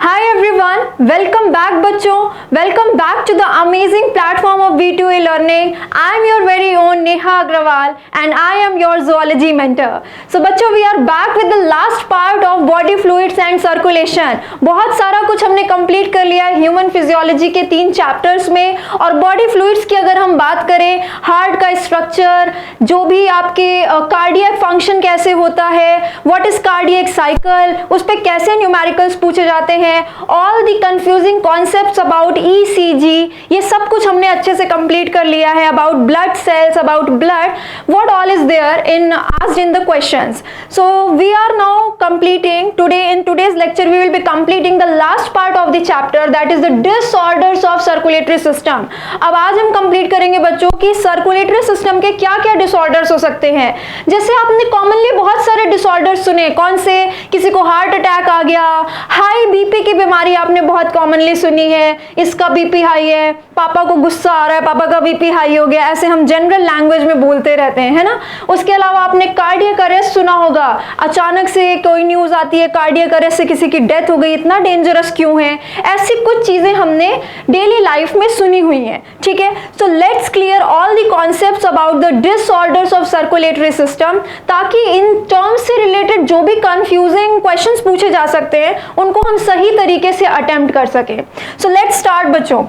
Hi everyone, welcome back बच्चों, welcome back to the amazing platform of V2A Learning. I am your very own Neha Agrawal and I am your zoology mentor. So बच्चों we are back with the last part of body fluids and circulation. बहुत सारा कुछ हमने complete कर लिया है human physiology के 3 chapters में, और बॉडी फ्लूइड्स की अगर हम बात करें, हार्ट का स्ट्रक्चर, जो भी आपके कार्डियक फंक्शन कैसे होता है, व्हाट इज कार्डियक साइकिल, उस पर कैसे न्यूमेरिकल्स पूछे जाते हैं, all the confusing concepts about ECG, ये सब कुछ हमने अच्छे से कंप्लीट कर लिया है. About blood cells, about blood, what all is there in asked in the questions. So we are now completing today, in today's lecture we will be completing the last part of the chapter, that is the disorders of circulatory system. अब आज हम complete करेंगे बच्चों की circulatory system के क्या क्या disorders हो सकते हैं. जैसे आपने कॉमनली बहुत सारे डिसऑर्डर्स सुने, कौन से, किसी को हार्ट अटैक आ गया, हाई बीपी की बीमारी आपने बहुत कॉमनली सुनी है, इसका बीपी हाई है, पापा को गुस्सा आ रहा है, पापा का बीपी हाई हो गया, ऐसे हम जनरल लैंग्वेज में बोलते रहते हैं, है ना. उसके अलावा आपने कार्डियक अरेस्ट सुना होगा, अचानक से कोई न्यूज आती है कार्डियक अरेस्ट से किसी की डेथ हो गई, इतना डेंजरस क्यों है, ऐसी कुछ चीजें हमने डेली लाइफ में सुनी हुई हैं. ठीक है, so let's clear all the concepts about the disorders of circulatory system, ताकि इन टर्म्स से रिलेटेड जो भी कंफ्यूजिंग क्वेश्चंस पूछे जा सकते हैं उनको हम सही तरीके से अटेम्प्ट कर सके. सो लेट्स स्टार्ट बच्चों.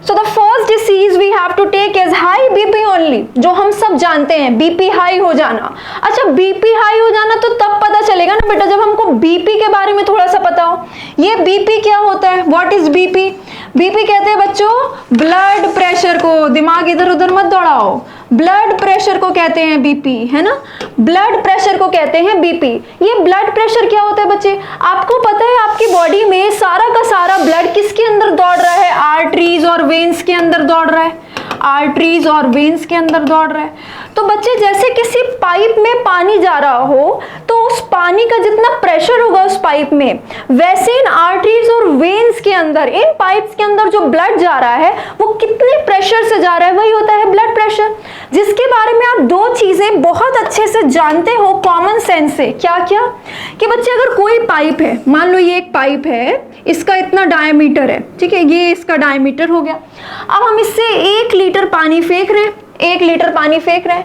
So the first disease we have to take is high BP only, जो हम सब जानते हैं, बीपी हाई हो जाना. अच्छा, बीपी हाई हो जाना तो तब पता चलेगा ना बेटा जब हमको बीपी के बारे में थोड़ा सा पता हो. ये बीपी क्या होता है, व्हाट इज बीपी? बीपी कहते हैं बच्चों ब्लड प्रेशर को, दिमाग इधर उधर मत दौड़ाओ, ब्लड प्रेशर को कहते हैं बीपी, है ना. ब्लड प्रेशर को कहते हैं बीपी. ये ब्लड प्रेशर क्या होता है बच्चे, आपको पता है आपकी बॉडी में सारा का सारा ब्लड किसके अंदर दौड़ रहा है, आर्टरीज और वेन्स के अंदर दौड़ रहा है, आर्टरीज और वेन्स के अंदर दौड़ रहा है. तो बच्चे जैसे किसी पाइप में पानी जा रहा हो तो उस पानी का जितना प्रेशर होगा उस पाइप में, वैसे इन आर्टरीज और वेन्स के अंदर, इन पाइप्स के अंदर जो ब्लड जा रहा है वो कितने प्रेशर से जा रहा है, वही होता है ब्लड प्रेशर. जिसके बारे में आप 2 चीजें बहुत अच्छे से जानते हो कॉमन सेंस से. क्या क्या कि बच्चे अगर कोई पाइप है, मान लो ये एक पाइप है, इसका इतना डायमीटर है, ठीक है, ये इसका डायमीटर हो गया. अब हम इससे 1 लीटर पानी फेंक रहे हैं, 1 लीटर पानी फेंक रहे हैं.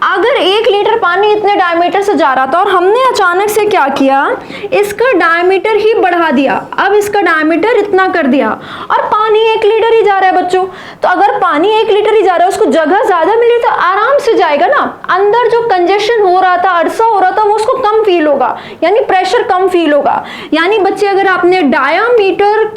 अगर 1 लीटर पानी इतने डायमीटर से जा रहा था और हमने अचानक से क्या किया, इसका डायमीटर ही बढ़ा दिया, अब इसका डायमीटर इतना कर दिया और पानी 1 लीटर ही जा रहा है बच्चों. तो अगर पानी 1 लीटर ही जा रहा है, उसको जगह ज्यादा मिली तो आराम से जाएगा ना. अंदर जो कंजेशन हो रहा था, अड़सा हो रहा था, वो उसको कम फील होगा, यानी प्रेशर कम फील होगा. यानी बच्चे अगर आपने डायामीटर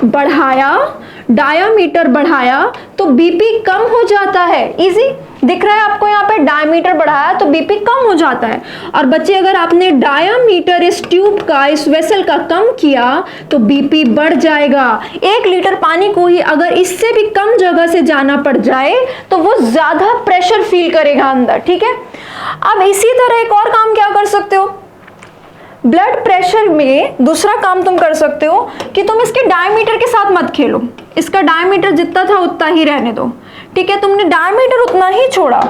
बढ़ाया तो बीपी कम हो जाता है. इजी दिख रहा है आपको, यहाँ पे डायमीटर बढ़ाया तो बीपी कम हो जाता है. और बच्चे अगर आपने डायामीटर इस ट्यूब का, इस वेसल का कम किया तो बीपी बढ़ जाएगा. 1 लीटर पानी को ही अगर इससे भी कम जगह से जाना पड़ जाए तो वो ज्यादा प्रेशर फील करेगा अंदर. ठीक है, अब इसी तरह एक और काम क्या कर सकते हो, ब्लड प्रेशर में दूसरा काम तुम कर सकते हो कि तुम इसके डायमीटर के साथ मत खेलो, इसका डायमीटर जितना था उतना ही रहने दो. ठीक है, तुमने डायमीटर उतना ही छोड़ा,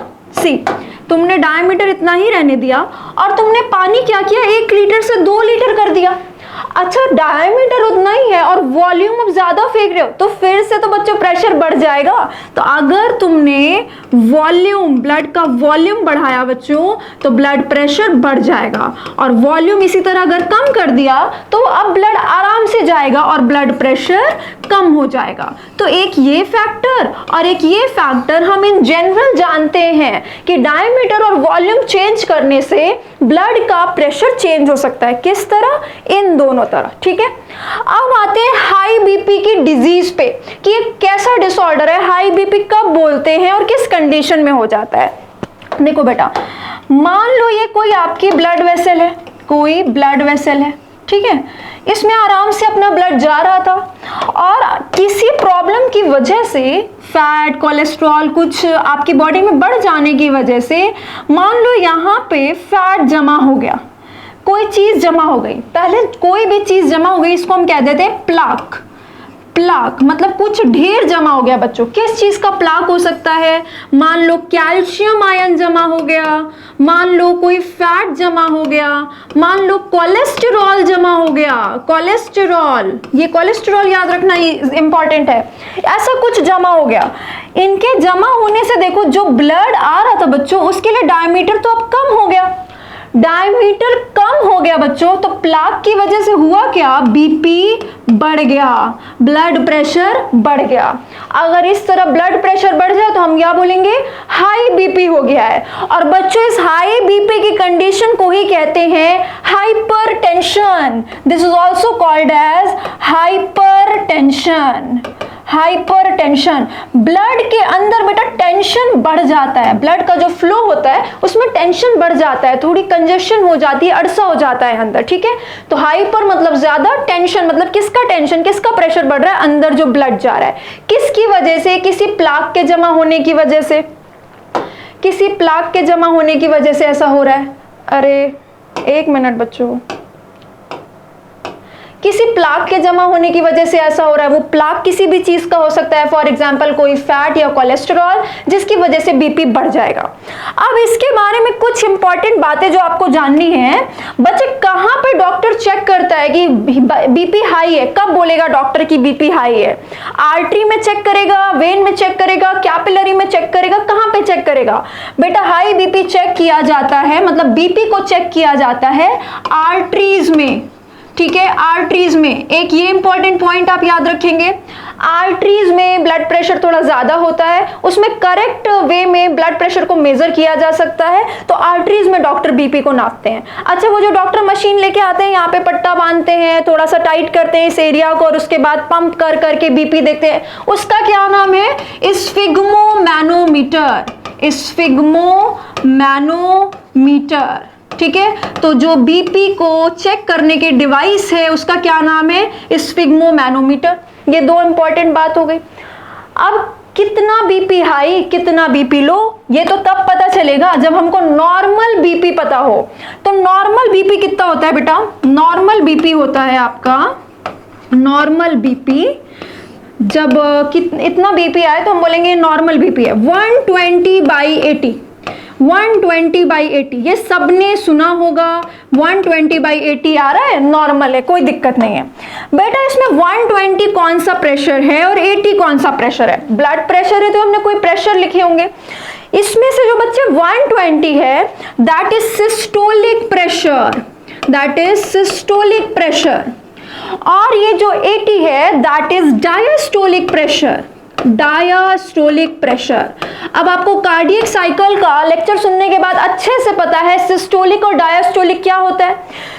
तुमने डायमीटर इतना ही रहने दिया और तुमने पानी क्या किया, 1 लीटर से 2 लीटर कर दिया. अच्छा, डायमीटर उतना ही है और वॉल्यूम अब ज्यादा फेंक रहे हो तो फिर से तो बच्चों प्रेशर बढ़ जाएगा. तो अगर तुमने वॉल्यूम, ब्लड का वॉल्यूम बढ़ाया बच्चों तो ब्लड प्रेशर बढ़ जाएगा, और वॉल्यूम इसी तरह अगर कम कर दिया तो अब ब्लड आराम से जाएगा और ब्लड प्रेशर कम हो जाएगा. तो एक ये फैक्टर और एक ये फैक्टर हम इन जनरल जानते हैं कि डायमीटर और वॉल्यूम चेंज करने से ब्लड का प्रेशर चेंज हो सकता है. किस तरह, इन दोनों तरह. ठीक है, अब आते हैं हाई बीपी की डिजीज पे कि ये कैसा डिसऑर्डर है, हाई बीपी कब बोलते हैं और किस कंडीशन में हो जाता है. देखो बेटा, मान लो ये कोई आपकी ब्लड वेसल है, कोई ब्लड वेसल है, ठीक है, इसमें आराम से अपना ब्लड जा रहा था और किसी प्रॉब्लम की वजह से, फैट, कोलेस्ट्रॉल कुछ आपकी बॉडी में बढ़ जाने की वजह से, मान लो यहाँ पे फैट जमा हो गया, कोई चीज जमा हो गई, पहले कोई भी चीज जमा हो गई, इसको हम कह देते हैं प्लाक. प्लाक मतलब कुछ ढेर जमा हो गया बच्चों। किस चीज का प्लाक हो सकता है? मान लो कैल्शियम आयन जमा हो गया, मान लो कोई फैट जमा हो गया, मान लो कोलेस्टेरॉल जमा हो गया। कोलेस्टेरॉल, ये कोलेस्टेरॉल याद रखना इंपॉर्टेंट है। ऐसा कुछ जमा हो गया। इनके जमा होने से देखो जो ब्लड आ रहा था बच्चों उसके लिए डायमीटर तो अब कम हो गया। डायमीटर कम हो गया बच्चों, तो प्लाक की वजह से हुआ क्या? बीपी बढ़ गया, ब्लड प्रेशर बढ़ गया। अगर इस तरह ब्लड प्रेशर बढ़ जाए तो हम क्या बोलेंगे? हाई बीपी हो गया है। और बच्चों इस हाई बीपी की कंडीशन को ही कहते हैं hypertension. This is also called as hypertension. Hypertension, blood के अंदर बेटा टेंशन बढ़ जाता है, ब्लड का जो फ्लो होता है उसमें टेंशन बढ़ जाता है, थोड़ी कंजेशन हो जाती है, अड़सा हो जाता है अंदर, ठीक है। तो हाइपर मतलब ज्यादा, टेंशन मतलब किसका टेंशन, किसका प्रेशर बढ़ रहा है? अंदर जो ब्लड जा रहा है। किसकी वजह से? किसी प्लाक के जमा होने की वजह से, किसी प्लाक के जमा होने की वजह से ऐसा हो रहा है। अरे एक मिनट बच्चों, किसी प्लाक के जमा होने की वजह से ऐसा हो रहा है। वो प्लाक किसी भी चीज का हो सकता है, फॉर एग्जांपल कोई फैट या कोलेस्टेरॉल, जिसकी वजह से बीपी बढ़ जाएगा। अब इसके बारे में कुछ इंपॉर्टेंट बातें जो आपको जाननी है। बच्चे कहां पे डॉक्टर चेक करता है कि बीपी हाई है? कब बोलेगा डॉक्टर की बीपी हाई है? आर्टरी में चेक करेगा, वेन में चेक करेगा, कैपिलरी में चेक करेगा, कहां पे चेक करेगा? बेटा हाई बीपी चेक किया जाता है, मतलब बीपी को चेक किया जाता है आर्टरीज में, ठीक है। आर्टरीज में एक ये इंपॉर्टेंट पॉइंट आप याद रखेंगे, आर्टरीज में ब्लड प्रेशर थोड़ा ज्यादा होता है, उसमें करेक्ट वे में ब्लड प्रेशर को मेजर किया जा सकता है, तो आर्टरीज में डॉक्टर बीपी को नापते हैं। अच्छा, वो जो डॉक्टर मशीन लेके आते हैं, यहाँ पे पट्टा बांधते हैं, थोड़ा सा टाइट करते हैं इस एरिया को और उसके बाद पंप कर करके बीपी देखते हैं, उसका क्या नाम है? स्फिग्मोमैनोमीटर। स्फिग्मोमैनोमीटर, ठीक है। तो जो बीपी को चेक करने के डिवाइस है उसका क्या नाम है? स्फिग्मोमैनोमीटर। ये दो इंपॉर्टेंट बात हो गई। अब कितना बीपी हाई, कितना बीपी लो, ये तो तब पता चलेगा जब हमको नॉर्मल बीपी पता हो। तो नॉर्मल बीपी कितना होता है बेटा? नॉर्मल बीपी होता है आपका, नॉर्मल बीपी जब इतना बीपी आए तो हम बोलेंगे नॉर्मल बीपी है 120/80। 120/80 ये सबने सुना होगा। 120/80 आ रहा है, नॉर्मल है, कोई दिक्कत नहीं है। बेटा इसमें 120 कौन सा प्रेशर है और 80 कौन सा प्रेशर है? ब्लड प्रेशर है तो हमने कोई प्रेशर लिखे होंगे। इसमें से जो बच्चे 120 है that is systolic pressure, that is systolic pressure. और ये जो 80 है that is diastolic pressure, diastolic pressure. अब आपको कार्डियक साइकिल का लेक्चर सुनने के बाद अच्छे से पता है सिस्टोलिक और डायस्टोलिक क्या होता है।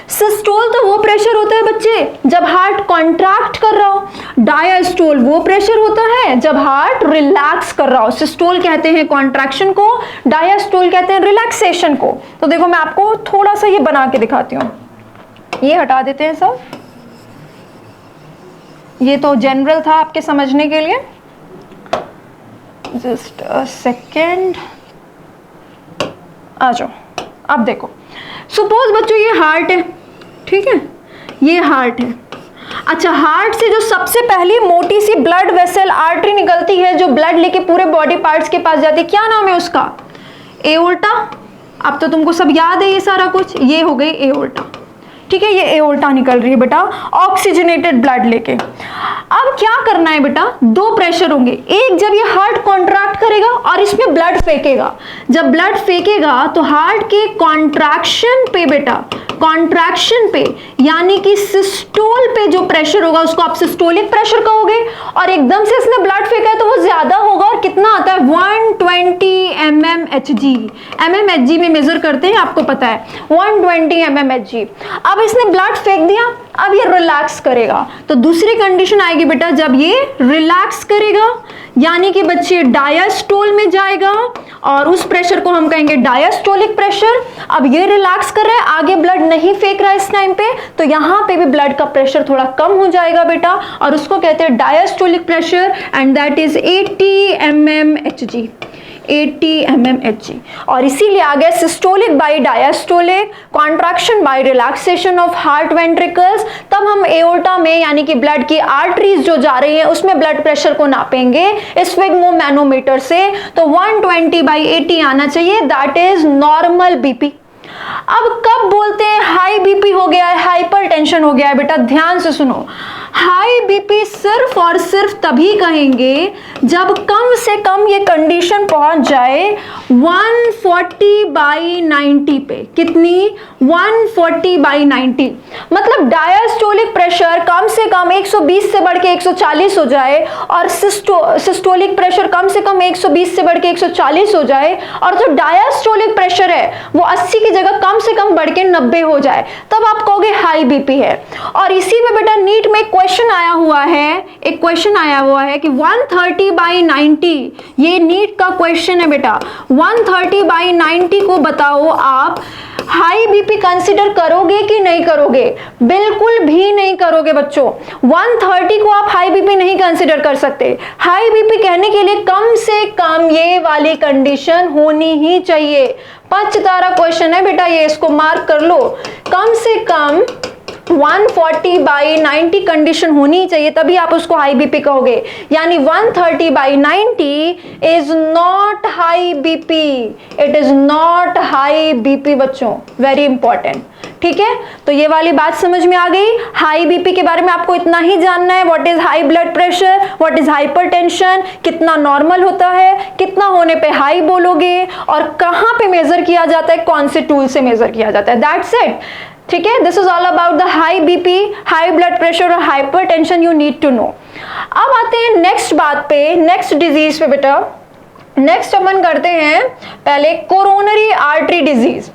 सिस्टोल तो वो प्रेशर होता है बच्चे जब हार्ट कॉन्ट्रैक्ट कर रहा हो, डायस्टोल वो प्रेशर होता है जब हार्ट रिलैक्स कर रहा हो। सिस्टोल कहते हैं कॉन्ट्रैक्शन को, डायस्टोल कहते हैं रिलैक्सेशन को। तो देखो मैं आपको थोड़ा सा ये बना के दिखाती हूँ, ये हटा देते हैं सब, ये तो जनरल था आपके समझने के लिए। जस्ट अ सेकेंड, आ जाओ। अब देखो, सपोज बच्चों ये हार्ट है, ठीक है, ये हार्ट है। अच्छा, हार्ट से जो सबसे पहली मोटी सी ब्लड वेसल आर्टरी निकलती है जो ब्लड लेके पूरे बॉडी पार्ट्स के पास जाती है, क्या नाम है उसका? एओर्टा। अब तो तुमको सब याद है ये सारा कुछ, ये हो गई एओर्टा, ठीक है। ये एओर्टा निकल रही है बेटा ऑक्सीजनेटेड ब्लड लेके। अब क्या करना है बेटा? दो प्रेशर होंगे, एक जब ये हार्ट कॉन्ट्रैक्ट करेगा और इसमें ब्लड फेंकेगा। जब ब्लड फेंकेगा तो हार्ट के कॉन्ट्रैक्शन पे बेटा, कॉन्ट्रैक्शन पे यानी कि सिस्टोल पे जो प्रेशर होगा उसको आप सिस्टोलिक प्रेशर कहोगे। और एकदम से इसने ब्लड फेंका है तो वो ज्यादा होगा, और कितना आता है? 120 mmHg। mmHg में मेजर करते हैं, आपको पता है 120 mmHg। अब इसने ब्लड फेंक दिया, अब ये रिलैक्स करेगा। तो दूसरी कंडीशन आएगी बेटा जब ये रिलैक्स करेगा, यानी कि बच्चे डायस्टोल में जाएगा और उस प्रेशर को हम कहेंगे डायस्टोलिक प्रेशर। अब ये रिलैक्स कर रहा है, आगे ब्लड नहीं फेंक रहा है इस टाइम पे, तो यहां पे भी ब्लड का प्रेशर थोड़ा कम हो जाएगा बेटा, और उसको कहते हैं diastolic pressure, and that is 80 mmHg। 80 mmHg। और इसीलिए आ गया systolic by diastolic, contraction by relaxation of heart ventricles. तब हम एओर्टा में यानी कि ब्लड की आर्टरीज जो जा रही हैं उसमें ब्लड प्रेशर को नापेंगे स्फिग्मोमैनोमीटर से, तो 120/80 आना चाहिए, दैट इज नॉर्मल बीपी। अब कब बोलते हैं हाई बीपी हो गया है, हाइपरटेंशन हो गया है? बेटा ध्यान से सुनो, हाई बीपी सिर्फ और सिर्फ तभी कहेंगे जब कम से कम ये कंडीशन पहुंच जाए 140/90 पे। कितनी? 140/90। मतलब डायस्टोलिक प्रेशर कम से कम 120 से बढ़ के 140 हो जाए और सिस्टोलिक प्रेशर कम से कम 120 से बढ़ के 140 हो जाए, और जो डायस्टोलिक प्रेशर है वो 80 की जगह कम से कम बढ़ के 90 हो जाए, तब आप कहोगे हाई बीपी है। और इसी में बेटा नीट में एक क्वेश्चन आया हुआ है कि 130/90, ये नीट का क्वेश्चन है बेटा। 130/90 को बताओ आप हाई बीपी कंसीडर करोगे कि नहीं करोगे? बिल्कुल भी नहीं करोगे बच्चों। 130 को आप हाई बीपी नहीं कंसीडर कर सकते। हाई बीपी कहने के लिए कम से कम ये वाली कंडीशन होनी ही चाहिए। 5 तारा क्वेश्चन है बेटा ये, इसको मार्क कर लो। कम से कम 140/90 कंडीशन होनी चाहिए, तभी आप उसको हाई बीपी कहोगे। यानी 130/90 is not high BP, it is not high BP बच्चों, वेरी इंपॉर्टेंट। ठीक है, तो ये वाली बात समझ में आ गई। हाई बीपी के बारे में आपको इतना ही जानना है, what is high blood pressure, what is hypertension, कितना नॉर्मल होता है, कितना होने पे हाई बोलोगे, और कहां पे मेजर किया जाता है, कौन से टूल से मेजर किया जाता है, दैट्स इट। ठीक है, this is all about the high BP, high blood pressure और hypertension, you need to know. अब आते हैं नेक्स्ट बात पे, नेक्स्ट डिजीज पे बेटा। नेक्स्ट अपन करते हैं पहले coronary artery disease.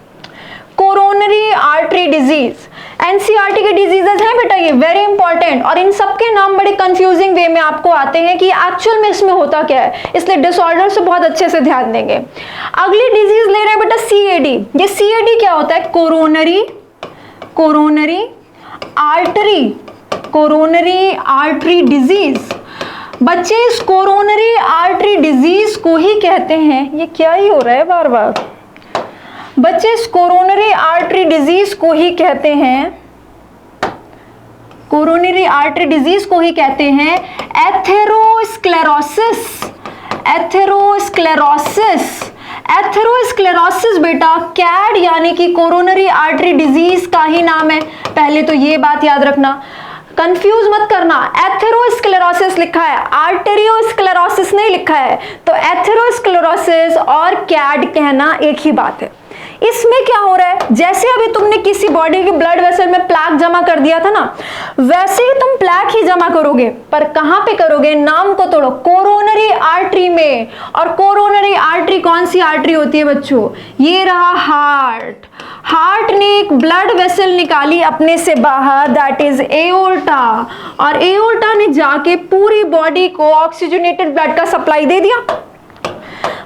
Coronary artery disease NCERT के डिजीजेस हैं बेटा ये, वेरी इंपॉर्टेंट, और इन सबके नाम बड़े कंफ्यूजिंग वे में आपको आते हैं कि एक्चुअल में इसमें होता क्या है, इसलिए डिसऑर्डर से बहुत अच्छे से ध्यान देंगे। अगली डिजीज ले रहे हैं बेटा सीएडी। ये सीएडी क्या होता है? Coronary artery disease. बच्चे इस कोरोनरी आर्टरी डिजीज को ही कहते हैं, ये क्या ही हो रहा है बार बार बच्चे, इस कोरोनरी आर्टरी डिजीज को ही कहते हैं, कोरोनरी आर्टरी डिजीज को ही कहते हैं एथेरोस्क्लेरोसिस। एथेरोस्क्लेरोसिस बेटा कैड यानी कि कोरोनरी आर्टरी डिजीज का ही नाम है। पहले तो ये बात याद रखना, कंफ्यूज मत करना, एथेरोस्क्लेरोसिस लिखा है, आर्टेरियोस्क्लेरोसिस नहीं लिखा है। तो एथेरोस्क्लेरोसिस और कैड कहना एक ही बात है। इसमें क्या हो रहा है, जैसे अभी तुमने किसी बॉडी के ब्लड वेसल में प्लैक जमा कर दिया था ना, वैसे ही तुम प्लैक ही जमा करोगे, पर कहां पे करोगे? नाम को तोड़ो, कोरोनरी आर्टरी में। और कोरोनरी आर्टरी कौन सी आर्टरी होती है बच्चों? ये रहा हार्ट। हार्ट ने एक ब्लड वेसल निकाली अपने से बाहर, दैट इज एओर्टा, और एओर्टा ने जाके पूरी बॉडी को ऑक्सीजनेटेड ब्लड का सप्लाई दे दिया।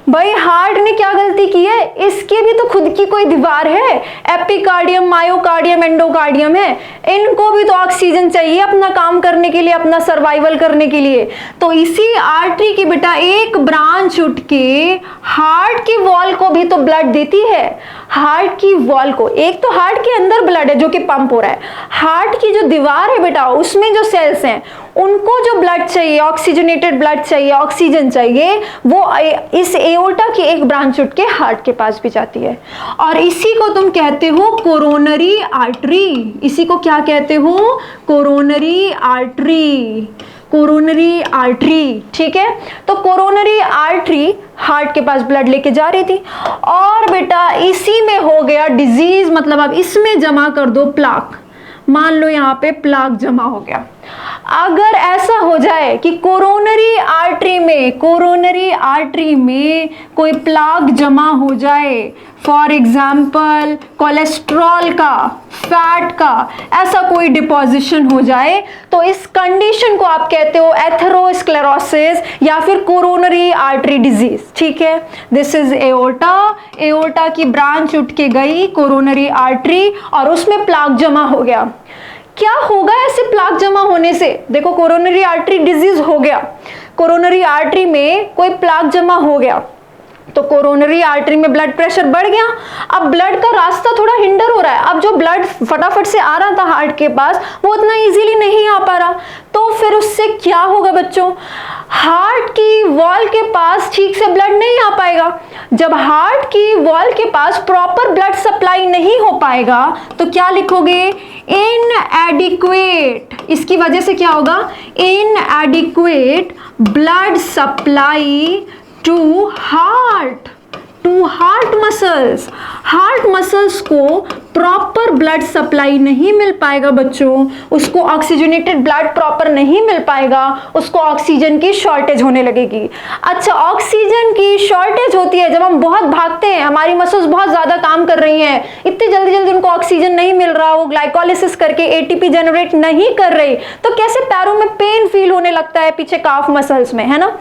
भाई हार्ट ने क्या गलती की है? इसके भी तो खुद की कोई दीवार है, एपिकार्डियम, मायोकार्डियम, एंडोकार्डियम है, इनको भी तो ऑक्सीजन चाहिए अपना काम करने के लिए, अपना सर्वाइवल करने के लिए। तो इसी आर्टरी की बेटा एक ब्रांच उठ के हार्ट की वॉल को भी तो ब्लड देती है। हार्ट की वॉल को, एक तो हार्ट के अंदर ब्लड है जो कि पंप हो रहा है, हार्ट की जो दीवार है बेटा उसमें जो सेल्स हैं उनको जो ब्लड चाहिए, ऑक्सीजनेटेड ब्लड चाहिए, ऑक्सीजन चाहिए, वो इस एओर्टा की एक ब्रांच उठ के हार्ट के पास भी जाती है। और इसी को तुम कहते हो कोरोनरी आर्टरी। इसी को क्या कहते हो? Coronary artery. कोरोनरी आर्टरी, ठीक है। तो कोरोनरी आर्टरी हार्ट के पास ब्लड लेके जा रही थी, और बेटा इसी में हो गया डिजीज, मतलब अब इसमें जमा कर दो प्लाक। मान लो यहाँ पे प्लाक जमा हो गया। अगर ऐसा हो जाए कि कोरोनरी आर्टरी में कोई प्लाक जमा हो जाए, फॉर एग्जाम्पल कोलेस्ट्रॉल का, फैट का, ऐसा कोई डिपोजिशन हो जाए, तो इस कंडीशन को आप कहते हो एथेरोस्क्लेरोसिस या फिर कोरोनरी आर्टरी डिजीज। ठीक है, दिस इज एओर्टा। एओर्टा की ब्रांच उठ के गई कोरोनरी आर्टरी और उसमें प्लाक जमा हो गया। क्या होगा ऐसे प्लाक जमा होने से? देखो कोरोनरी आर्टरी डिजीज हो गया, कोरोनरी आर्टरी में कोई प्लाक जमा हो गया, तो कोरोनरी आर्टरी में ब्लड प्रेशर बढ़ गया, अब ब्लड का रास्ता थोड़ा हिंडर हो रहा है, अब जो ब्लड फटाफट से आ रहा था हार्ट के पास वो उतना इजीली नहीं आ पा रहा, तो फिर उससे क्या होगा बच्चों, हार्ट की वॉल के पास ठीक से ब्लड नहीं आ पाएगा। जब हार्ट की वॉल के पास प्रॉपर ब्लड सप्लाई नहीं हो पाएगा तो क्या लिखोगे, इनएडिक्वेट, इसकी वजह से क्या होगा, inadequate blood supply to heart muscles, heart muscles को प्रॉपर ब्लड सप्लाई नहीं मिल पाएगा बच्चों, उसको ऑक्सीजनेटेड ब्लड प्रॉपर नहीं मिल पाएगा, उसको ऑक्सीजन की शॉर्टेज होने लगेगी। अच्छा, ऑक्सीजन की शॉर्टेज होती है जब हम बहुत भागते हैं, हमारी मसल्स बहुत ज़्यादा काम कर रही हैं, इतनी जल्दी जल्दी उनको ऑक्सीजन नहीं मिल रहा, वो ग्लाइकोलिसिस करके एटीपी जनरेट नहीं कर रही, तो कैसे पैरों में पेन फील होने लगता है पीछे काफ मसल्स में, है ना।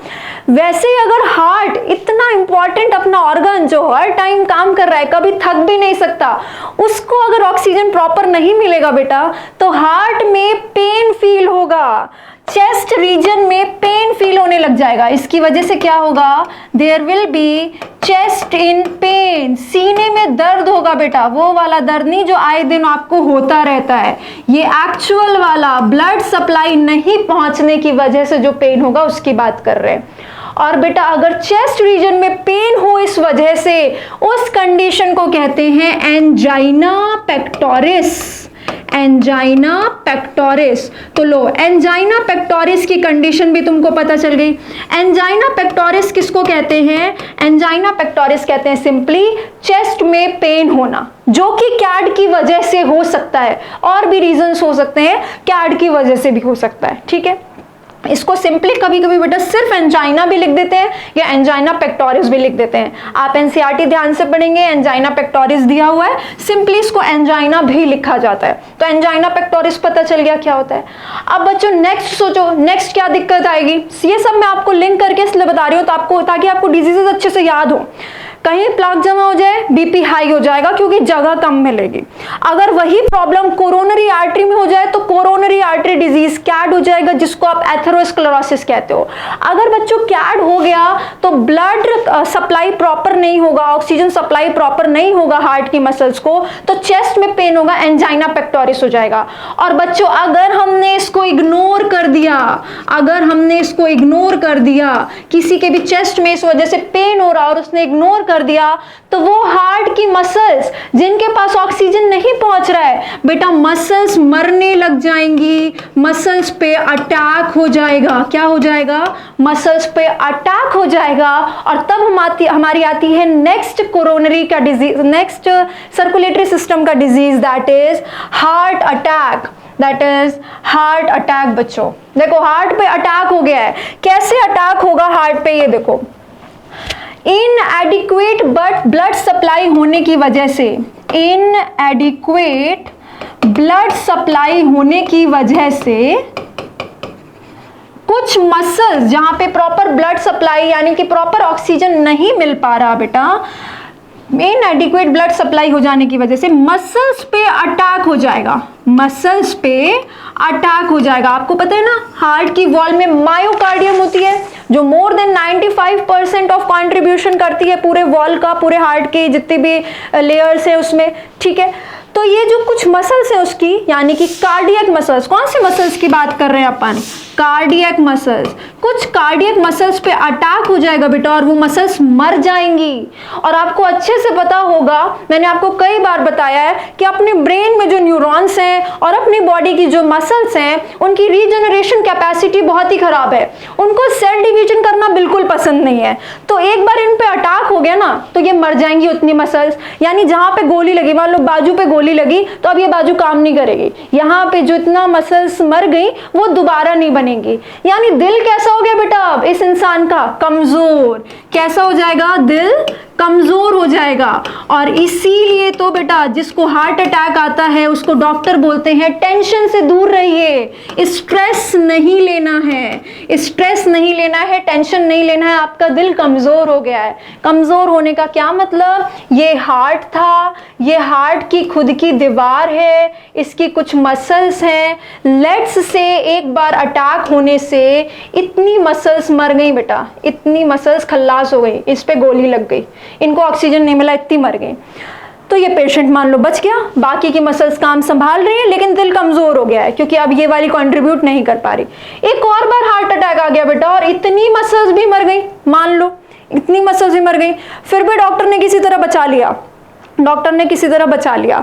वैसे ही अगर हार्ट, इतना इंपॉर्टेंट अपना ऑर्गन जो हर टाइम काम कर रहा है, कभी थक भी नहीं सकता, उसको अगर ऑक्सीजन प्रॉपर नहीं मिलेगा बेटा तो हार्ट में पेन फील होगा, चेस्ट रीजन में पेन फील होने लग जाएगा। इसकी वजह से क्या होगा, there will be chest in pain, सीने में दर्द होगा बेटा, वो वाला दर्द नहीं जो आए दिन आपको होता रहता है, ये एक्चुअल वाला ब्लड सप्लाई नहीं पहुंचने की वजह से जो पेन होगा उसकी बात कर रहे हैं। और बेटा अगर चेस्ट रीजन में पेन हो इस वजह से, उस कंडीशन को कहते हैं एंजाइना पेक्टोरिस, एंजाइना पेक्टोरिस। तो लो, एंजाइना पेक्टोरिस की कंडीशन भी तुमको पता चल गई। एंजाइना पेक्टोरिस किसको कहते हैं, एंजाइना पेक्टोरिस कहते हैं सिंपली चेस्ट में पेन होना, जो कि कैड की वजह से हो सकता है, और भी रीजंस हो सकते हैं, कैड की वजह से भी हो सकता है, ठीक है। इसको सिंपली कभी कभी बेटा सिर्फ एंजाइना भी लिख देते हैं या एंजाइना पेक्टोरिस भी लिख देते हैं। आप एनसीईआरटी ध्यान से पढ़ेंगे, एंजाइना पेक्टोरिस दिया हुआ है, सिंपली इसको एंजाइना भी लिखा जाता है। तो एंजाइना पेक्टोरिस पता चल गया क्या होता है। अब बच्चों नेक्स्ट सोचो, नेक्स्ट क्या दिक्कत आएगी, ये सब मैं आपको लिंक करके इसलिए बता रही हूँ तो आपको, ताकि आपको डिजीजेस अच्छे से याद हो। कहीं प्लाक जमा हो जाए, बीपी हाई हो जाएगा क्योंकि जगह कम मिलेगी। अगर वही प्रॉब्लम कोरोनरी आर्टरी में हो जाए तो कोरोनरी आर्टरी डिजीज कैड हो जाएगा, जिसको आप एथेरोस्क्लेरोसिस कहते हो। अगर बच्चों कैड हो गया तो ब्लड सप्लाई प्रॉपर नहीं होगा, ऑक्सीजन सप्लाई प्रॉपर नहीं होगा हार्ट की मसल्स को, तो चेस्ट में पेन होगा, एंजाइना पेक्टोरिस हो जाएगा। और बच्चों अगर हमने इसको इग्नोर कर दिया, अगर हमने इसको इग्नोर कर दिया, किसी के भी चेस्ट में इस वजह से पेन हो रहा और उसने इग्नोर कर दिया, तो वो हार्ट की मसल्स जिनके पास ऑक्सीजन नहीं पहुंच रहा है बेटा, मसल्स मरने लग जाएंगी, मसल्स पे अटैक हो जाएगा। क्या हो जाएगा, मसल्स पे अटैक हो जाएगा। और तब हमारी आती है नेक्स्ट कोरोनरी का डिजीज, नेक्स्ट सर्कुलेटरी सिस्टम का disease, that is heart attack, that is heart attack. बच्चों देखो हार्ट पे अटैक हो गया है, कैसे अटैक होगा हार्ट पे, ये देखो, इनएडिक्वेट ब्लड सप्लाई होने की वजह से, इनएडिक्वेट ब्लड सप्लाई होने की वजह से कुछ मसल्स जहां पे प्रॉपर ब्लड सप्लाई यानी कि प्रॉपर ऑक्सीजन नहीं मिल पा रहा बेटा, इनएडिक्वेट ब्लड सप्लाई हो जाने की वजह से मसल्स पे अटैक हो जाएगा, मसल्स पे अटैक हो जाएगा। आपको पता है ना, हार्ट की वॉल में मायोकार्डियम होती है जो मोर देन 95% ऑफ कंट्रीब्यूशन करती है पूरे वॉल का, पूरे हार्ट के जितने भी लेयर्स है उसमें, ठीक है। तो ये जो कुछ मसल्स है उसकी, यानी कि कार्डियक मसल्स, कौन से मसल्स की बात कर रहे हैं अपन, कार्डियक मसल्स, कुछ कार्डियक मसल्स पे अटैक हो जाएगा बेटा और वो मसल्स मर जाएंगी। और आपको अच्छे से पता होगा, मैंने आपको कई बार बताया है कि अपने ब्रेन में जो न्यूरॉन्स हैं और अपनी बॉडी की जो मसल्स हैं उनकी रीजनरेशन कैपेसिटी बहुत ही खराब है, उनको सेल डिवीजन करना बिल्कुल पसंद नहीं है। तो एक बार इन पे अटैक हो गया ना तो ये मर जाएंगी उतनी मसल्स, यानी जहां पे गोली लगी, मान लो बाजू पे गोली लगी तो अब ये बाजू काम नहीं करेगी, यहाँ पे जितना मसल्स मर गई वो दोबारा नहीं बनेंगी। यानी दिल कैसा हो गया बेटा अब इस इंसान का, कमजोर, कैसा हो जाएगा, दिल कमजोर हो जाएगा। और इसीलिए तो बेटा जिसको हार्ट अटैक आता है उसको डॉक्टर बोलते हैं टेंशन से दूर रहिए, स्ट्रेस नहीं लेना है, स्ट्रेस नहीं लेना है, टेंशन नहीं लेना है, आपका दिल कमज़ोर हो गया है। कमज़ोर होने का क्या मतलब, ये हार्ट था, ये हार्ट की खुद की दीवार है, इसकी कुछ मसल्स हैं, लेट्स से एक बार अटैक होने से इतनी मसल्स मर गई बेटा, इतनी मसल्स खल्लास हो गई, इस पे गोली लग गई, इनको ऑक्सीजन नहीं मिला, इतनी मर गई। तो ये पेशेंट मान लो बच गया, बाकी की मसल्स काम संभाल रही है, लेकिन दिल कमजोर हो गया है क्योंकि अब ये वाली कंट्रीब्यूट नहीं कर पा रही। एक और बार हार्ट अटैक आ गया बेटा और इतनी मसल्स भी मर गई, मान लो इतनी मसल्स भी मर गई, फिर भी डॉक्टर ने किसी तरह बचा लिया, डॉक्टर ने किसी तरह बचा लिया।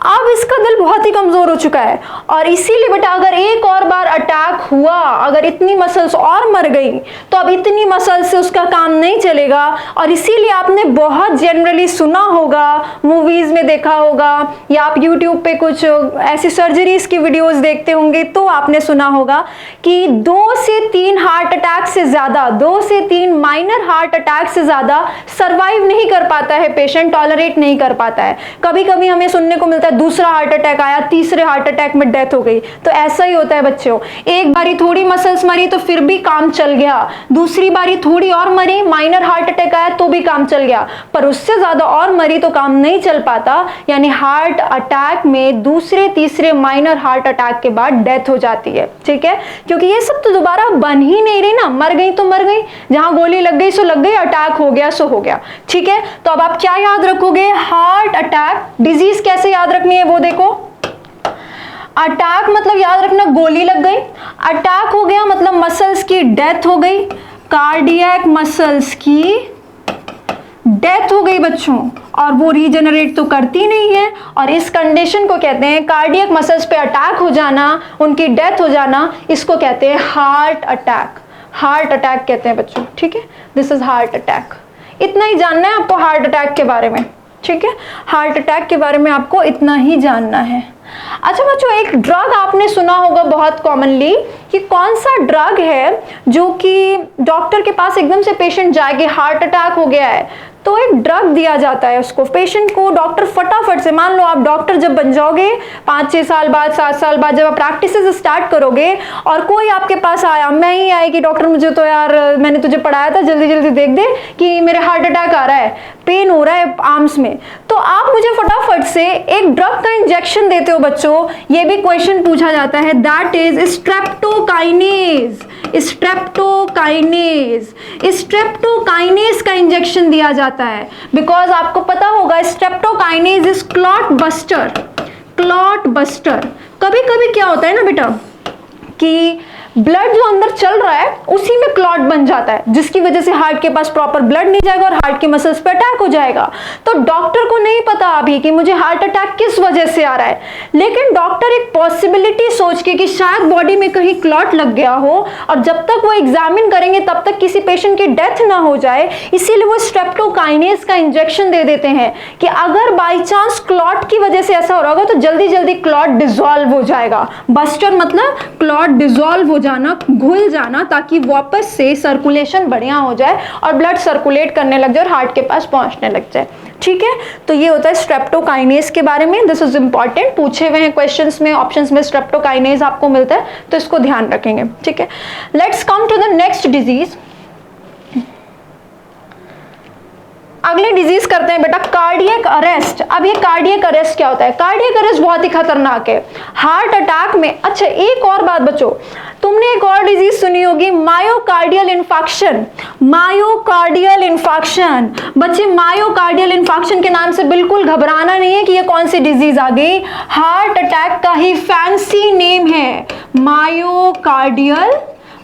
अब इसका दिल बहुत ही कमजोर हो चुका है और इसीलिए बेटा अगर एक और बार अटैक हुआ, अगर इतनी मसल्स और मर गई तो अब इतनी मसल्स से उसका काम नहीं चलेगा। और इसीलिए आपने बहुत जनरली सुना होगा, मूवीज में देखा होगा, या आप यूट्यूब पे कुछ ऐसी सर्जरीज की वीडियोस देखते होंगे तो आपने सुना होगा कि 2 से 3 हार्ट अटैक से ज्यादा, 2 से 3 माइनर हार्ट अटैक से ज्यादा सर्वाइव नहीं कर पाता है पेशेंट, टॉलरेट नहीं कर पाता है। कभी कभी हमें सुनने को मिलता है दूसरा हार्ट अटैक आया, तीसरे हार्ट अटैक में डेथ हो गई। तो ऐसा ही होता है बच्चों, एक बारी थोड़ी मसल्स मरी तो फिर भी काम चल गया, दूसरी बारी थोड़ी और मरी, माइनर हार्ट अटैक आया तो भी काम चल गया, पर उससे ज्यादा और मरी तो काम नहीं चल पाता। यानी हार्ट अटैक में दूसरे तीसरे माइनर हार्ट अटैक के बाद डेथ हो जाती है, ठीक है, क्योंकि ये सब तो दोबारा बन ही नहीं रही ना, मर गई तो मर गई, जहां गोली लग गई सो लग गई, अटैक हो गया सो हो गया, ठीक है। तो अब आप क्या याद रखोगे, हार्ट अटैक, डिजीज कैसे याद रखनी है वो देखो। अटैक मतलब याद रखना गोली लग गई, अटैक हो गया मतलब मसल्स की डेथ हो गई, कार्डियक मसल्स की डेथ हो गई बच्चों, और वो रीजनरेट तो करती नहीं है, और इस कंडीशन को कहते हैं, कार्डियक मसल्स पे अटैक हो जाना, उनकी डेथ हो जाना, इसको कहते हैं हार्ट अटैक। हार्ट अटैक कहते हैं बच्चों, ठीक है, दिस इज हार्ट अटैक। इतना ही जानना है आपको हार्ट अटैक के बारे में, ठीक है, हार्ट अटैक के बारे में आपको इतना ही जानना है। अच्छा बच्चों, एक ड्रग आपने सुना होगा बहुत कॉमनली कि कौन सा ड्रग है जो कि डॉक्टर के पास एकदम से पेशेंट जाएगा, हार्ट अटैक हो गया है तो एक ड्रग दिया जाता है उसको, पेशेंट को डॉक्टर फटाफट से, मान लो आप डॉक्टर जब बन जाओगे 5-6 साल बाद, 7 साल बाद, जब आप प्रैक्टिसेस स्टार्ट करोगे और कोई आपके पास आया, मैं ही आई कि डॉक्टर मुझे तो यार मैंने तुझे पढ़ाया था, जल्दी जल्दी देख दे कि मेरे हार्ट अटैक आ रहा है, पेन हो रहा है आर्म्स में, तो आप मुझे फटाफट से एक ड्रग का इंजेक्शन देते हो बच्चों। ये भी क्वेश्चन पूछा जाता है, that is streptokinase. Streptokinase, streptokinase का इंजेक्शन दिया जाता है, बिकॉज आपको पता होगा streptokinase is clot buster. Clot buster, कभी कभी क्या होता है ना बेटा कि ब्लड जो अंदर चल रहा है उसी में क्लॉट बन जाता है, जिसकी वजह से हार्ट के पास प्रॉपर ब्लड नहीं जाएगा और हार्ट के मसल्स पे अटैक हो जाएगा। तो डॉक्टर को नहीं पता अभी कि मुझे हार्ट अटैक किस वजह से आ रहा है, लेकिन डॉक्टर एक पॉसिबिलिटी सोच के कि शायद बॉडी में कहीं क्लॉट लग गया हो, और जब तक वो एग्जामिन करेंगे तब तक किसी पेशेंट की डेथ ना हो जाए, इसीलिए वो स्ट्रेप्टोकाइनेज का इंजेक्शन दे देते हैं कि अगर बाई चांस क्लॉट की वजह से ऐसा हो रहा होगा तो जल्दी जल्दी क्लॉट डिसॉल्व हो जाएगा। बस्टर मतलब क्लॉट डिसॉल्व हो जाना, घुल जाना, ताकि वापस से सर्कुलेशन बढ़िया हो जाए और ब्लड सर्कुलेट करने लग जाए और हार्ट के पास पहुंचने लग जाए, ठीक है। तो ये होता है स्ट्रेप्टोकाइनेज के बारे में, दिस इज इंपॉर्टेंट, पूछे हुए हैं क्वेश्चंस में, ऑप्शंस में स्ट्रेप्टोकाइनेज आपको मिलता है तो इसको ध्यान रखेंगे, ठीक है। Let's come to the next disease. अगले डिजीज करते हैं बेटा कार्डियक अरेस्ट। अब ये कार्डियक अरेस्ट क्या होता है, कार्डियक अरेस्ट बहुत ही खतरनाक है हार्ट अटैक में। अच्छा एक और बात बच्चों, तुमने एक और डिजीज सुनी होगी मायोकार्डियल इन्फेक्शन। मायोकार्डियल इन्फेक्शन बच्चे, मायोकार्डियल इन्फेक्शन के नाम से बिल्कुल घबराना नहीं है कि ये कौन सी डिजीज आ गई, हार्ट अटैक का ही फैंसी नेम है मायोकार्डियल,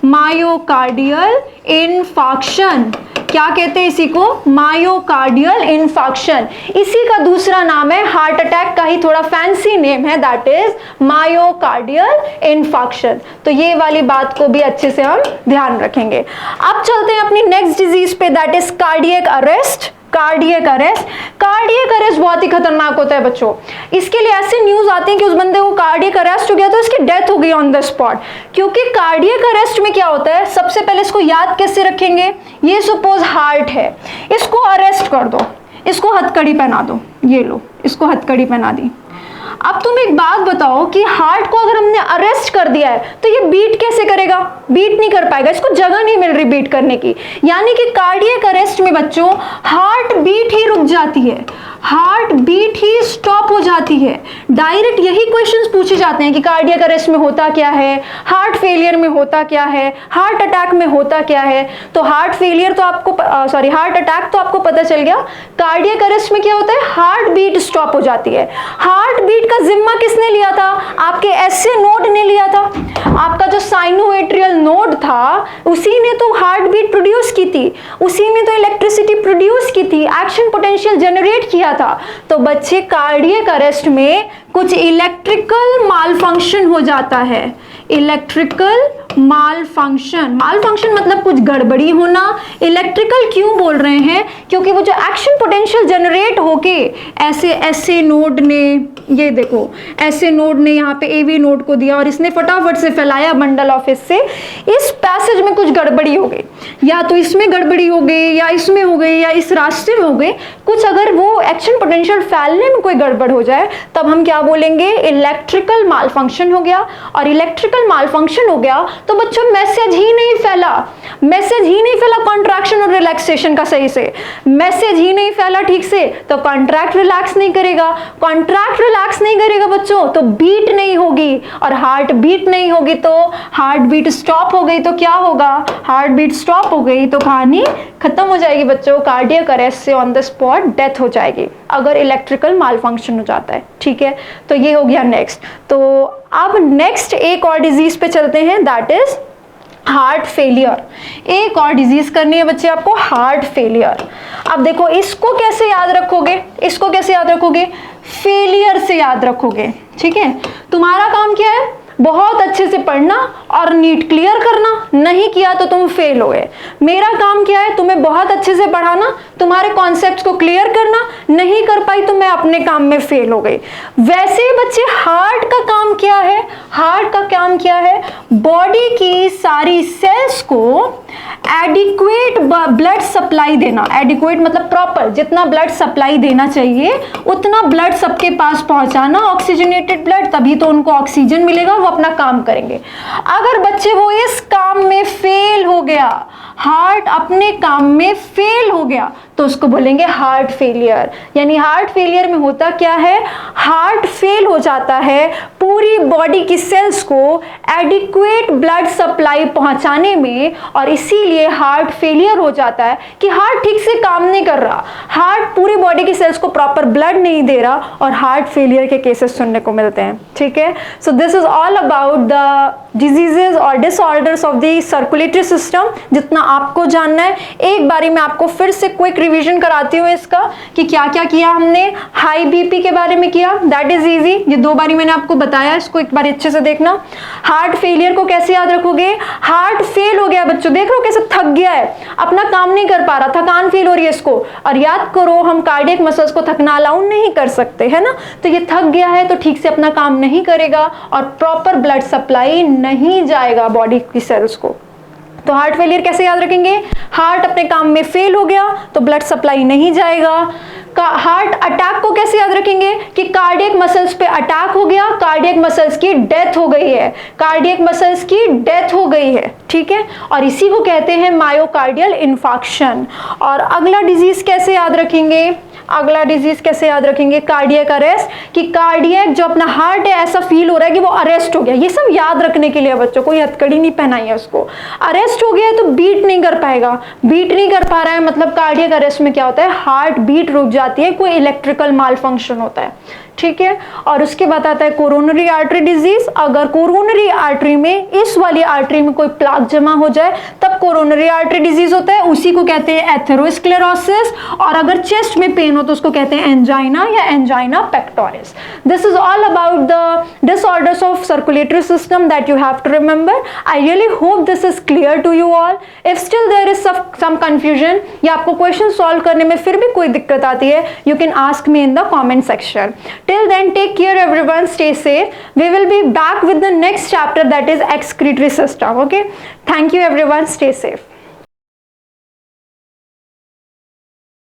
मायोकार्डियल इन्फेक्शन। क्या कहते हैं इसी को, मायोकार्डियल इन्फेक्शन। इसी का दूसरा नाम है, हार्ट अटैक का ही थोड़ा फैंसी नेम है, दैट इज मायोकार्डियल इन्फेक्शन। तो ये वाली बात को भी अच्छे से हम ध्यान रखेंगे। अब चलते हैं अपनी नेक्स्ट डिजीज पे, that is cardiac arrest. Cardiac arrest, cardiac arrest बहुत ही खतरनाक होता है बच्चों। इसके लिए ऐसे न्यूज आते हैं कि उस बंदे को कार्डियक अरेस्ट हो गया तो इसकी डेथ हो गई ऑन द स्पॉट। क्योंकि कार्डियक अरेस्ट में क्या होता है, सबसे पहले इसको याद कैसे रखेंगे, ये सपोज हार्ट है, इसको अरेस्ट कर दो, इसको हथकड़ी पहना दो, ये लो इसको हथकड़ी पहना दी। अब तुम एक बात बताओ कि हार्ट को अगर हमने अरेस्ट कर दिया है तो ये बीट कैसे करेगा, बीट नहीं नहीं कर पाएगा, इसको जगह नहीं मिल रही बीट करने की। यानी कि कार्डियक अरेस्ट में बच्चों हार्ट बीट ही रुक जाती है, हार्ट बीट ही स्टॉप हो जाती है। डायरेक्ट यही क्वेश्चंस पूछे जाते हैं कि कार्डियक अरेस्ट में होता क्या है, हार्ट फेलियर में होता क्या है, हार्ट अटैक में होता क्या है। तो हार्ट फेलियर तो आपको हार्ट अटैक तो आपको पता चल गया। कार्डियक अरेस्ट में क्या होता है, हार्ट बीट स्टॉप हो जाती है। हार्ट बीट का जिम्मा किसने लिया था, आपके एसए नोड ने लिया था। आपका जो साइनोएट्रियल नोड था उसी ने तो हार्ट बीट प्रोड्यूस की थी, उसी ने तो इलेक्ट्रिसिटी प्रोड्यूस की थी, एक्शन पोटेंशियल जनरेट किया था। तो बच्चे कार्डियक अरेस्ट में कुछ इलेक्ट्रिकल मालफंक्शन हो जाता है, इलेक्ट्रिकल मालफंक्शन। मालफंक्शन मतलब कुछ गड़बड़ी होना। इलेक्ट्रिकल क्यों बोल रहे हैं, क्योंकि वो जो एक्शन पोटेंशियल जनरेट होके ऐसे एसए नोड ने, ये देखो एसए नोड ने यहाँ पे एवी नोड को दिया और इसने फटाफट से फैलाया बंडल ऑफ इससे, इस पैसेज में कुछ गड़बड़ी हो गई, या तो इसमें गड़बड़ी हो गई या इसमें हो गई या इस रास्ते में हो गई कुछ। अगर वो एक्शन पोटेंशियल फैलने में कोई गड़बड़ हो जाए तब हम क्या बोलेंगे, इलेक्ट्रिकल मालफंक्शन हो गया। और इलेक्ट्रिकल मालफंक्शन हो गया तो बच्चों मैसेज ही नहीं फैला, मैसेज ही नहीं फैला कॉन्ट्रैक्शन और रिलैक्सेशन का सही से, मैसेज ही नहीं फैला ठीक से, तो कॉन्ट्रैक्ट रिलैक्स नहीं करेगा, कॉन्ट्रैक्ट रिलैक्स नहीं करेगा बच्चों तो बीट नहीं होगी, और हार्ट बीट नहीं होगी तो हार्ट बीट स्टॉप हो गई तो क्या होगा, हार्ट बीट स्टॉप हो गई तो कहानी खत्म हो जाएगी बच्चों, कार्डियक अरेस्ट से ऑन द स्पॉट डेथ हो जाएगी अगर इलेक्ट्रिकल मालफंक्शन हो जाता है। ठीक है, तो ये हो गया नेक्स्ट। तो अब नेक्स्ट एक और डिजीज पे चलते हैं, दैट इज हार्ट फेलियर। एक और डिजीज करनी है बच्चे आपको, हार्ट फेलियर। अब देखो इसको कैसे याद रखोगे, इसको कैसे याद रखोगे, फेलियर से याद रखोगे। ठीक है, तुम्हारा काम क्या है, बहुत अच्छे से पढ़ना और नीट क्लियर करना, नहीं किया तो तुम फेल हो गए। मेरा काम क्या है, तुम्हें बहुत अच्छे से पढ़ाना, तुम्हारे कॉन्सेप्ट्स को क्लियर करना, नहीं कर पाई तो मैं अपने काम में फेल हो गई। वैसे ही बच्चे हार्ट का काम क्या है, हार्ट का काम क्या है, बॉडी की सारी सेल्स को एडिक्वेट ब्लड सप्लाई देना। एडिक्वेट मतलब प्रॉपर, जितना ब्लड सप्लाई देना चाहिए उतना ब्लड सबके पास पहुंचाना, ऑक्सीजनेटेड ब्लड, तभी तो उनको ऑक्सीजन मिलेगा, वो अपना काम करेंगे। अगर बच्चे वो इस काम में फेल हो गया, हार्ट अपने काम में फेल हो गया तो उसको बोलेंगे हार्ट फेलियर। यानी हार्ट फेलियर में होता क्या है, हार्ट फेल हो जाता है पूरी बॉडी की सेल्स को एडिक्वेट ब्लड सप्लाई पहुंचाने में, और इसीलिए हार्ट फेलियर हो जाता है कि हार्ट ठीक से काम नहीं कर रहा, हार्ट पूरी बॉडी की सेल्स को प्रॉपर ब्लड नहीं दे रहा, और हार्ट फेलियर के केसेस सुनने को मिलते हैं। ठीक है, so this is all about the diseases और disorders of the circulatory system. जितना आपको जानना है, एक बारी मैं आपको फिर से क्विक रिवीजन कराती हूँ इसका कि क्या क्या किया हमने। हाई बीपी के बारे में किया, दैट इज इजी, ये 2 बारी मैंने आपको बताया, इसको एक बार अच्छे से देखना। हार्ट फेलियर को कैसे याद रखोगे, हार्ट फेल हो गया बच्चों, देख लो कैसे थक गया है, अपना काम नहीं कर पा रहा, थकान फील हो रही है इसको, और याद करो हम कार्डियक मसल्स को थकना अलाउ नहीं कर सकते, है ना। तो ये थक गया है तो ठीक से अपना काम नहीं करेगा और प्रॉपर ब्लड सप्लाई नहीं जाएगा बॉडी की सेल्स को। तो हार्ट फेलियर कैसे याद रखेंगे, हार्ट अपने काम में फेल हो गया तो ब्लड सप्लाई नहीं जाएगा। हार्ट अटैक को कैसे याद रखेंगे कि कार्डियक मसल्स पे अटैक हो गया, कार्डियक मसल्स की डेथ हो गई है, कार्डियक मसल्स की डेथ हो गई है। ठीक है, और इसी को कहते हैं मायोकार्डियल इन्फार्क्शन। और अगला डिजीज कैसे याद रखेंगे, अगला डिजीज कैसे याद रखेंगे, कार्डियक अरेस्ट, कि कार्डियक जो अपना हार्ट है ऐसा फील हो रहा है कि वो अरेस्ट हो गया। ये सब याद रखने के लिए बच्चों, कोई हथकड़ी नहीं पहनाई है उसको। अरेस्ट हो गया है तो बीट नहीं कर पाएगा, बीट नहीं कर पा रहा है मतलब कार्डियक अरेस्ट में क्या होता है, हार्ट बीट रुक जाती है, कोई इलेक्ट्रिकल मालफंक्शन होता है। ठीक है, और उसके बाद आता है कोरोनरी आर्टरी डिजीज। अगर कोरोनरी आर्टरी में, इस वाली आर्टरी में कोई प्लाक जमा हो जाए तब कोरोनरी आर्टरी डिजीज होता है, उसी को कहते हैं एथेरोस्क्लेरोसिस। और अगर चेस्ट में पेन हो तो उसको कहते हैं एंजाइना या angina pectoris. This is all about the disorders of circulatory system that you have to remember. I really hope this is clear to you all. If still there is some confusion या आपको question solve करने में फिर भी कोई दिक्कत आती है, you can ask me in the comment section. Till then, take care everyone, stay safe. We will be back with the next chapter, that is excretory system. Okay, thank you everyone, stay safe.